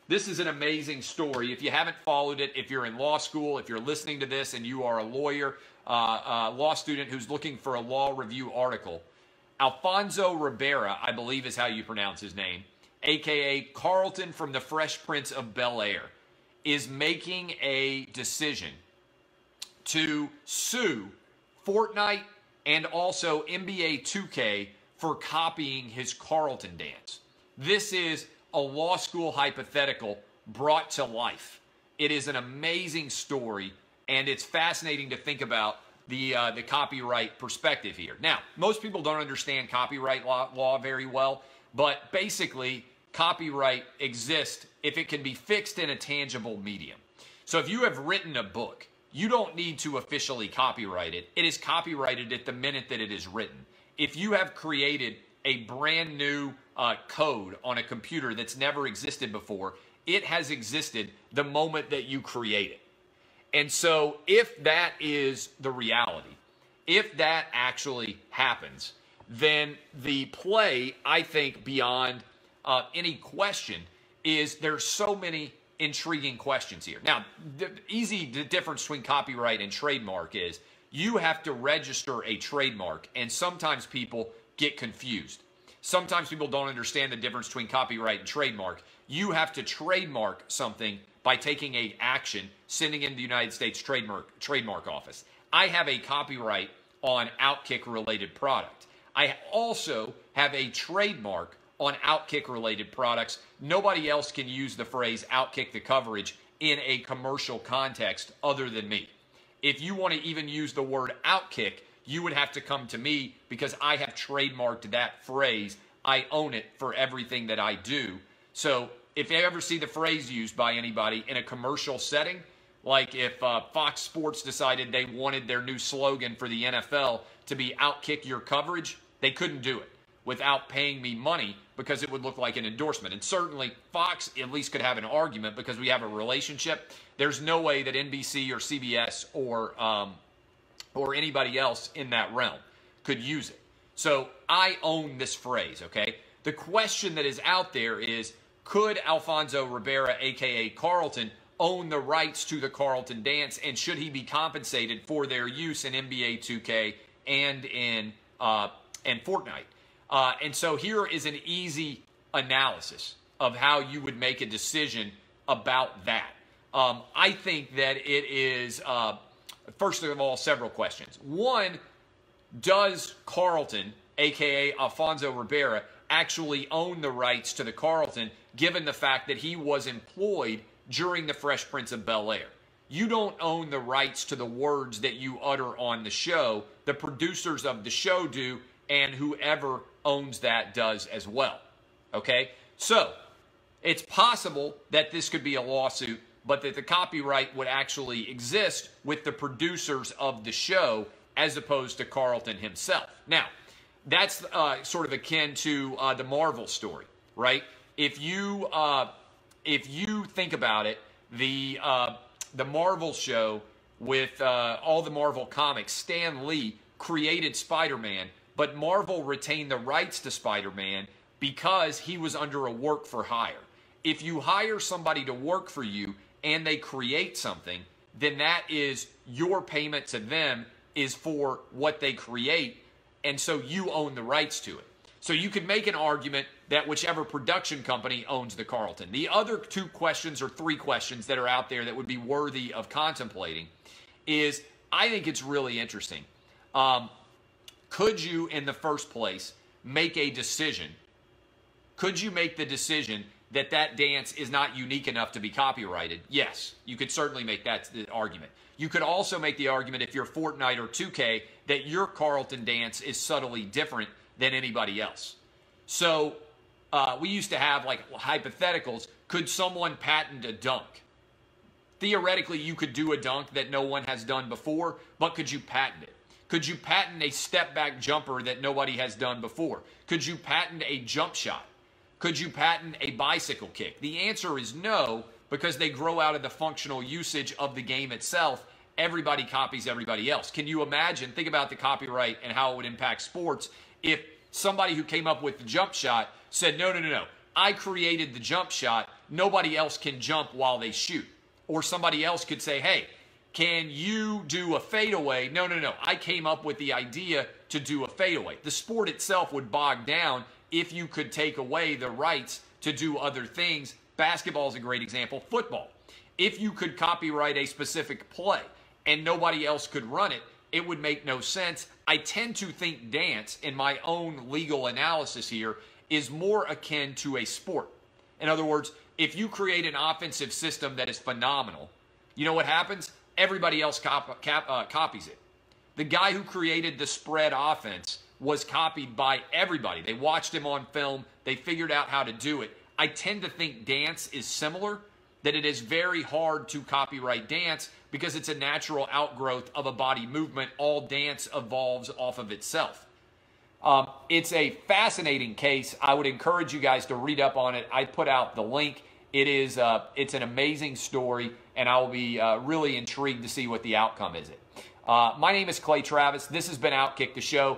This is an amazing story. If you haven't followed it, if you're in law school, if you're listening to this and you are a lawyer, law student who's looking for a law review article, Alfonso Ribeiro, I believe is how you pronounce his name, a.k.a. Carlton from the Fresh Prince of Bel-Air, is making a decision to sue Fortnite and also NBA 2K for copying his Carlton dance. This is a law school hypothetical brought to life. It is an amazing story, and it's fascinating to think about the copyright perspective here. Now, most people don't understand copyright law very well, but basically, copyright exists if it can be fixed in a tangible medium. So if you have written a book, you don't need to officially copyright it. It is copyrighted at the minute that it is written. If you have created a brand new code on a computer that's never existed before, it has existed the moment that you create it. And so if that is the reality, if that actually happens, then the play, I think, beyond any question is there's so many intriguing questions here. Now, the difference between copyright and trademark is you have to register a trademark, and sometimes people get confused. Sometimes people don't understand the difference between copyright and trademark. You have to trademark something by taking an action, sending in the United States Trademark Office. I have a copyright on Outkick-related product. I also have a trademark on Outkick-related products. Nobody else can use the phrase Outkick the Coverage in a commercial context other than me. If you want to even use the word Outkick, you would have to come to me because I have trademarked that phrase. I own it for everything that I do. So if you ever see the phrase used by anybody in a commercial setting, like if Fox Sports decided they wanted their new slogan for the NFL to be Outkick your coverage, they couldn't do it without paying me money because it would look like an endorsement. And certainly Fox at least could have an argument because we have a relationship. There's no way that NBC or CBS or anybody else in that realm could use it. So I own this phrase, okay? The question that is out there is, could Alfonso Ribeiro, a.k.a. Carlton, own the rights to the Carlton dance, and should he be compensated for their use in NBA 2K and in Fortnite? And so here is an easy analysis of how you would make a decision about that. I think that it is, first of all, several questions. One, does Carlton, a.k.a. Alfonso Ribeiro, actually own the rights to the Carlton, given the fact that he was employed during the Fresh Prince of Bel-Air? You don't own the rights to the words that you utter on the show. The producers of the show do, and whoever owns that does as well. Okay? So, it's possible that this could be a lawsuit, but that the copyright would actually exist with the producers of the show as opposed to Carlton himself. Now, that's sort of akin to the Marvel story, right? If you think about it, the Marvel show with all the Marvel comics, Stan Lee created Spider-Man, but Marvel retained the rights to Spider-Man because he was under a work for hire. If you hire somebody to work for you and they create something, then that is your payment to them is for what they create, and so you own the rights to it. So you could make an argument that whichever production company owns the Carlton. The other two questions or three questions that are out there that would be worthy of contemplating is, I think it's really interesting. Could you, in the first place, make a decision? Could you make the decision that that dance is not unique enough to be copyrighted? Yes, you could certainly make that the argument. You could also make the argument, if you're Fortnite or 2K, that your Carlton dance is subtly different than anybody else. So we used to have like hypotheticals. Could someone patent a dunk? Theoretically, you could do a dunk that no one has done before, but could you patent it? Could you patent a step-back jumper that nobody has done before? Could you patent a jump shot? Could you patent a bicycle kick? The answer is no, because they grow out of the functional usage of the game itself. Everybody copies everybody else. Can you imagine, think about the copyright and how it would impact sports if somebody who came up with the jump shot said, no, I created the jump shot, nobody else can jump while they shoot. Or somebody else could say, hey, can you do a fadeaway? No, no, no. I came up with the idea to do a fadeaway. The sport itself would bog down if you could take away the rights to do other things. Basketball is a great example. Football. If you could copyright a specific play and nobody else could run it, it would make no sense. I tend to think dance, in my own legal analysis here, is more akin to a sport. In other words, if you create an offensive system that is phenomenal, you know what happens? Everybody else copies it. The guy who created the spread offense was copied by everybody. They watched him on film. They figured out how to do it. I tend to think dance is similar, that it is very hard to copyright dance because it's a natural outgrowth of a body movement. All dance evolves off of itself. It's a fascinating case. I would encourage you guys to read up on it. I put out the link. It's an amazing story, and I will be really intrigued to see what the outcome is. My name is Clay Travis. This has been Outkick the Show.